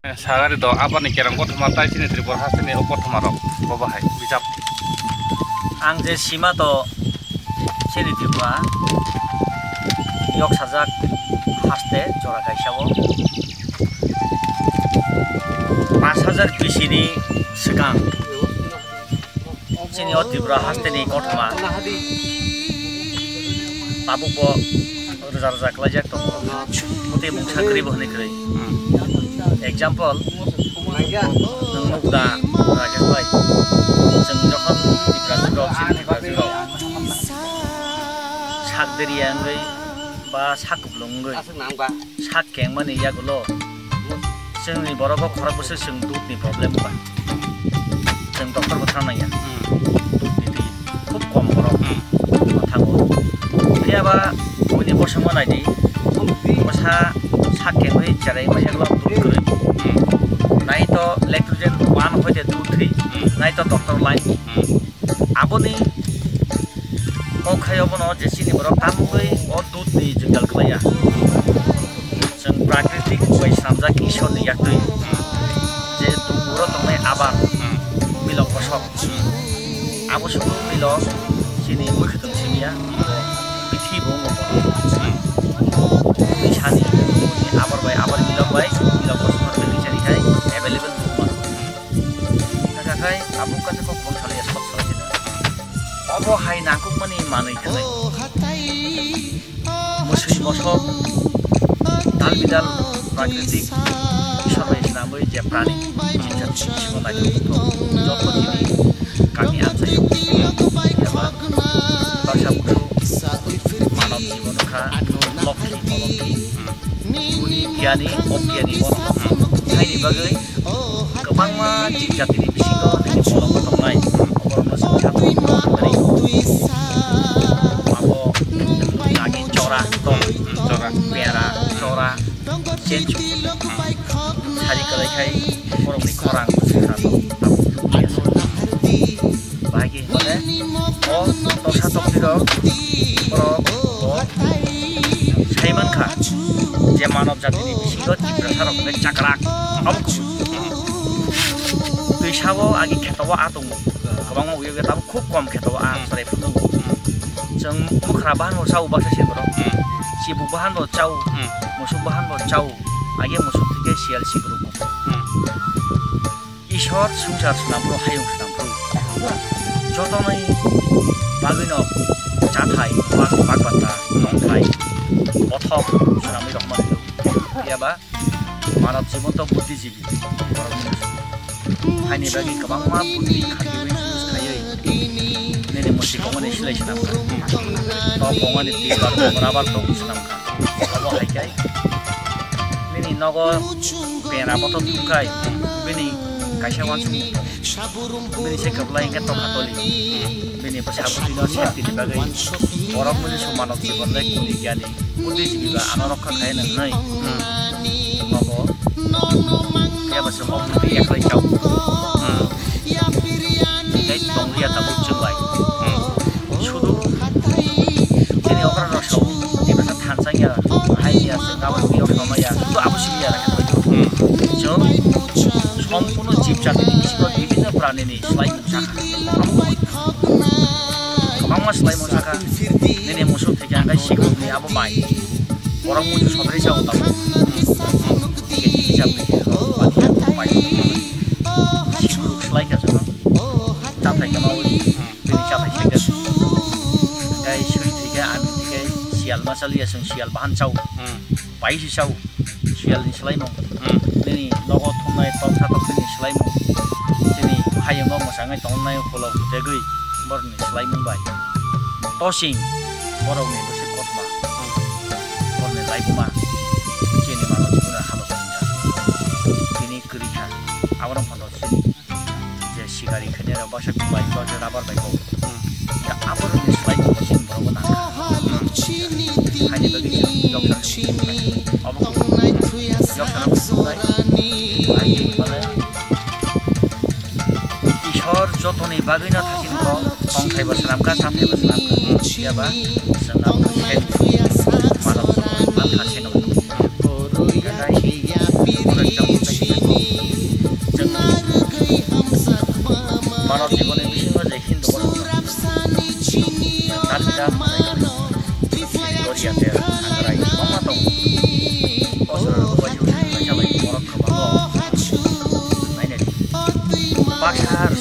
Sagari do apa nih kerang kothoma tai sini tribor hasini o kothoma rok babahai bijap ang je sima to sini tribora yok sajak haste jora kaisabo 5000 bisini sigang sini o tribora haste ni kothoma tabuk bo roja klajak to muti mungsa kri bo hne kri example nungda raja bai जों जखन दिब्राजुगाव सिनि दिब्राजुगाव sak deriyangai ba sak kublungai sak kengmani yagulo जोंनि बर'खौ खराब बोसोर जों दुधनि प्रब्लेम बा जों डक्टर बो थांनाया दुधनि दै खुब कम बर' थाङो गैयाबा बयनि बसंमा नायदि बसा sak kengai jarai mayagulo दुध गरै नाइ तो इलेक्ट्रोजन 1 होते 2 3 नाइ तो डॉक्टर लाइन आबोनी कखायावनो जेसिनि बर तामुगै ओ दूधनि जंगल गलाया जों प्राकृतिक बै सामजा ईश्वरनि याक्तै जे दुमुर तंनाय आबाद मिल फसक आबो सुबु मिल सिनि मुखदों सिमिया बिथि बंग बिसानि आबाद बाय आबाद मिल फसक बेलिचारिखाय एभेलेबल नाथाय आबु काजको खम सालिया सत सालिना अबो हाय नाकुक मानि मानै थानाय मुसुइ मसक दाल बिदाल प्राकृतिक ईश्वरनि नामै जे प्राणी जिन्सा जिबन नायतो जतनि गामि आनसायाव एबा बासा बुथु मानव जीवनखा लक्ष्मी अलक्ष्मी गुनि गियानि अज्ञानि हायनि बागै गोबां मा जिब जातिनि बिसिङाव नोंनि बलंबो दंनाय अबरनो जों साथौ माने माबो नागि चरा दं चरा बेरा चरा चेन्चु सारि कलायखाय बरफनि खरां बोसोरा दं बाहागि माने अ दसा तकदिर बरफ साइमानखा जे मानव जातिनि बिसिङाव जिब्रासारकने चाक्राक अबकुबु दैसाबो आगि खेताव आदं गोबां उयगे ताबो खूब कम खेताव आ सरायफोर दं जों मुखरा बाहानो चाउ बासा सेबर सिबु बाहानो चाउ मोसौ बाहानो चाउ आगे मोसौ थिके सियाल सिगुरु ईश्वर संसार सुनामफ्रो हायं सुनामफ्रो जतनै बागैनो जाथाय बागबाता नंथाय अथक सुनामै रखमान गैयाबा मानव जीवन तो बुद्धिजीवी हायनि बागै गोबां मा बुद्धि खाथिबै खायै नेने मोनसे गमानि सिलायसिनाम तो गमानि तिबार बराबर तो सुनामखा अबो हायखाय नेनि नग बेराबो तो तुखाय बेनि गायसावान सुमु बेनि से कबलाय के तो खातलि बेनि बसाबुतिनो सेफ्टिनि बागै बरफ मोनसे समानव जीवन लै गुनि गियानि बुद्धिजीवी बा आना रक्षा खाय नै नगो ya basa mo di eklai chau cái tong dia ta buk chung lai chudu ini okra no show di basa than sang ya hai ya se gawan bi ok ma ya tu abu sim ya ra jo সম্পূর্ণ জীব জাতিनि बिसिङाव বিভিন্ন प्राणीनि स्लाइ मुसाखा गोबां मा स्लाइ मुसाखा नेने मोसौ থেকে आगाय सिगुरनि आबो माइ बरं मुजु सबरे जाव ता के हिसाब sial masali ya sial bahan cau pai si cau sial ni selai mo ni nogo thonai tong satok ni selai mo sini hayang mo sangai tongnai kholau tegui bor ni selai mo bai tosing borong ni bose kotma bor ni lai buma sini mano jibuna halo sinja kini kriha awaram pando sini je sigari khenera basa bai basa rabar bai ko ya abor ni selai mo sin borong na hanya bagi ईश्वर जतनै बागैनो थासिनखौ संथाय बसनामका साथाय बसनामका याबा सनाम मानव मान थासिनो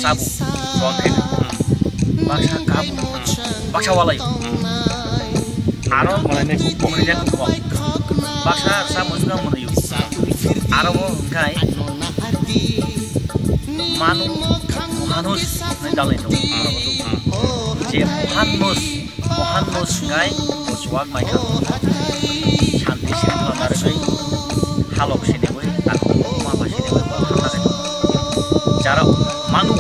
sabu ron thai baksa kabu baksa walai aro malai komuni nek ko baksa sa musga munayu aro mo kai manu Mohanus nai dalai no aro tu je Mohanus ngai oswag mai ka shanti sini lamar gai halok sini gue aku ma ba sini gue cara manu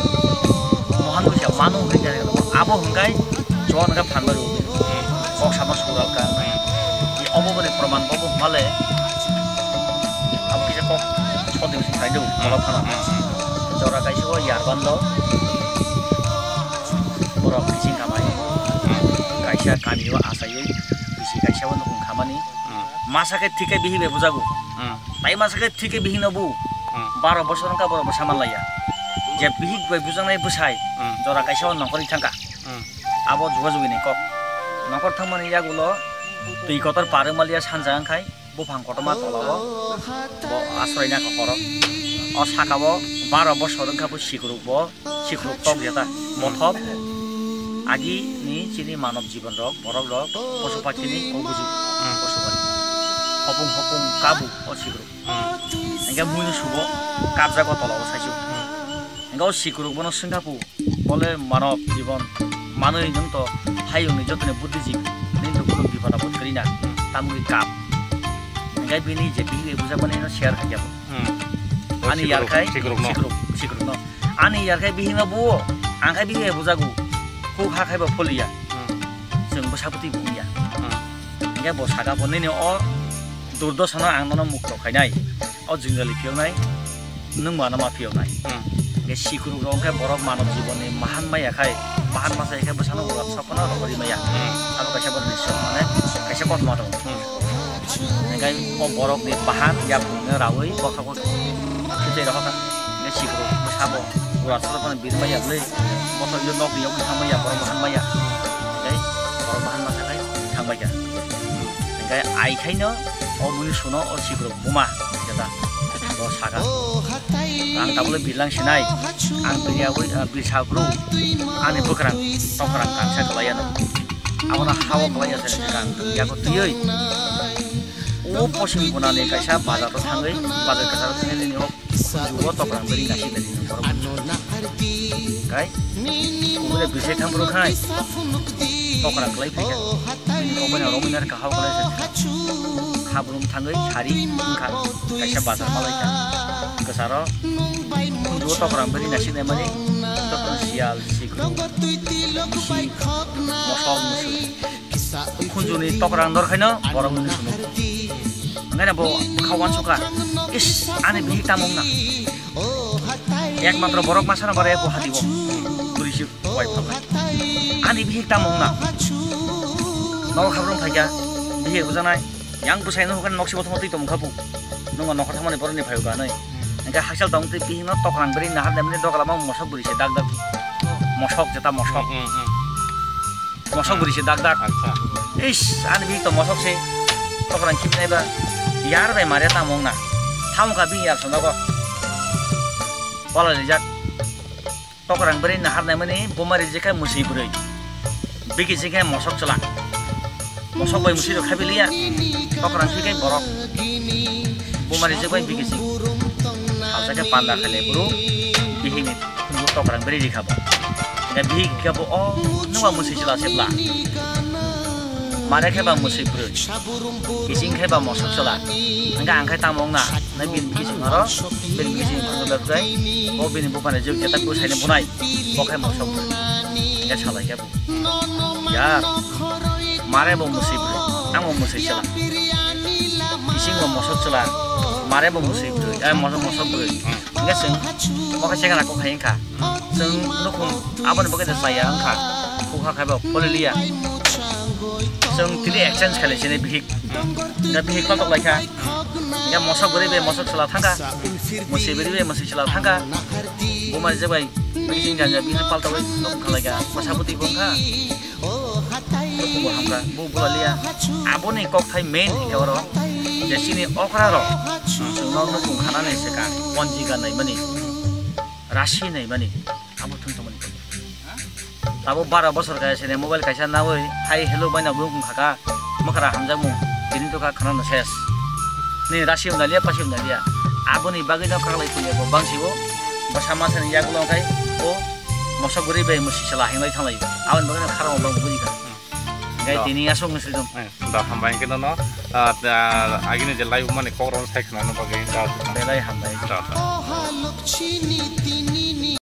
Mohanus ya manu ngai abo ngai jon ga phanbaru kok sama sural ka i obo bane praman bobo male abki kok choding sai do mala phana jora kai so yar bando borok kising kamai kaisa kamiwa asai bisi kaisa won khamani masake thike bihi be bujagu tai masake thike bihi nobu 12 বছর ka boro saman laya je bihi be bujangnai busai jora kaisa won nokori thangka abo jugajugi ni kok nokor thangmani yagulo tui kotor pare malia sanjang khai bufang kotoma tolabo bo asroina ka korok o sakabo 12 বছর ka bu sikruk tok jeta mothop agi ni chini manav jiban rok borok rok posu pachi ni obuju posu pari hopung kabu o sikruk engga muni subo kabja ko tolabo saisu engga o sikruk bono singkapu bole manav jiban manui nung to hayung ni jotone buddhijib nin to kono bipada bot karina tamui kap engga bini je bihi buja bane no share khajabo ani yar khai sikruk no ani yar khai bihi ma bu angkai bihi bujagu ku ha khai ba folia जों बसापति बुया engga bo saga bonene o durdosana angnono mukto khainai o jingali phionai nung mana ma phionai ge sikuru rong khai borok manav jiboni mahan maya khai mahan masa khai bosano borok sapana rori maya alo kaisa bor ni mane kaisa kothma dong engga o borok ni bahan ya bungna rawi bokha ko kite roka ge sikuru bosabo urat sapana bir maya le motor yo nok yo maya borok mahan maya borok mahan masa khai thangbai ga engga ai khaino o muni suno o sikuru buma jeta do saga ang tabule bilang sinai ang beliawai bisabru ani bukrang tokrang kangsa kelayan awna hawa kelaya senekan ya ko tuyoi o posim gunane kaisa bazar to thangai bazar kasar thene ni hok jugo tokrang beri nasi beri kai ubule bise thambro khai tokrang kelai phika ko bana rominar ka hawa kelaya habrum thangai sari ingkha kaisa bazar malaika kesaro jugo tokrang beri nasi ne mani tokrang sial sikru mosol musu kunjuni tokrang dor khaino borong muni sunu ngana bo khawan suka is ane bihi tamong na ekmatro borok masana bare bo hatibo burisi wai phalai ani bihi tamong na no khabrong phaiga bihi bujanai yang busai no kan noksi bothomoti tom khapu nonga nokor thamani boroni phayo ga nai engga haksal dong ti bihi no tokrang beri nahar demne dokala ma mosok burisi dag mosok jeta mosok burisi dag is ani bihi to mosok se tokrang kipnai ba yar bai mare tamong na tham ka bi yar sono ko wala lijak tokrang beri nahar demne bomari jekai musi buroi bigi jekai mosok chala mosok bai musi do khabilia tokrang kikai borok bomari jekai bigi sing halsake panda khale bro bihi ni tunggu tokrang beri dikhabo ga bihi khabo o nuwa musi chala sebla mare kheba musi bro kising kheba mosok chala nga angkai tamong na bin kising aro bin kising ngobak gai o bin bupane jog ketak bu saine bunai bokai mosok ya chala ya bu ya mare bo musi bro amo musi chala kising bo mosok chala mare bo musi bro mosok bro nga sing bokai senga ko khain kha sing nukum abon bokai da saya angka ko kha khaba polilia sing tili exchange khale sine bihik da bihik tok lai kha nga mosok bori be mosok chala thanga musi beri be musi chala thanga bumar jabai bising janja bin palta wai nok khalaga masabuti bongkha ko hamra bu bulalia aboni kok thai main ikawro jesini okra ro sungno no kung khana nei seka ponji ga nei mani rashi nei mani abo tabo 12 bosor kaya sini mobile kaisa nawe hai hello baina bung khaka makara hamjamu ini to ka khana ses ni rasi undalia pasi undalia aboni bagina khalai punya bo bangsibo basama sani yagulo kai o mosoguri be musi salah hingai thanglai awan bagina kharang bang buri ka gai tini asong ngisri dom da hambai kena no agini je live mane koron sai khana no bagai da belai hambai da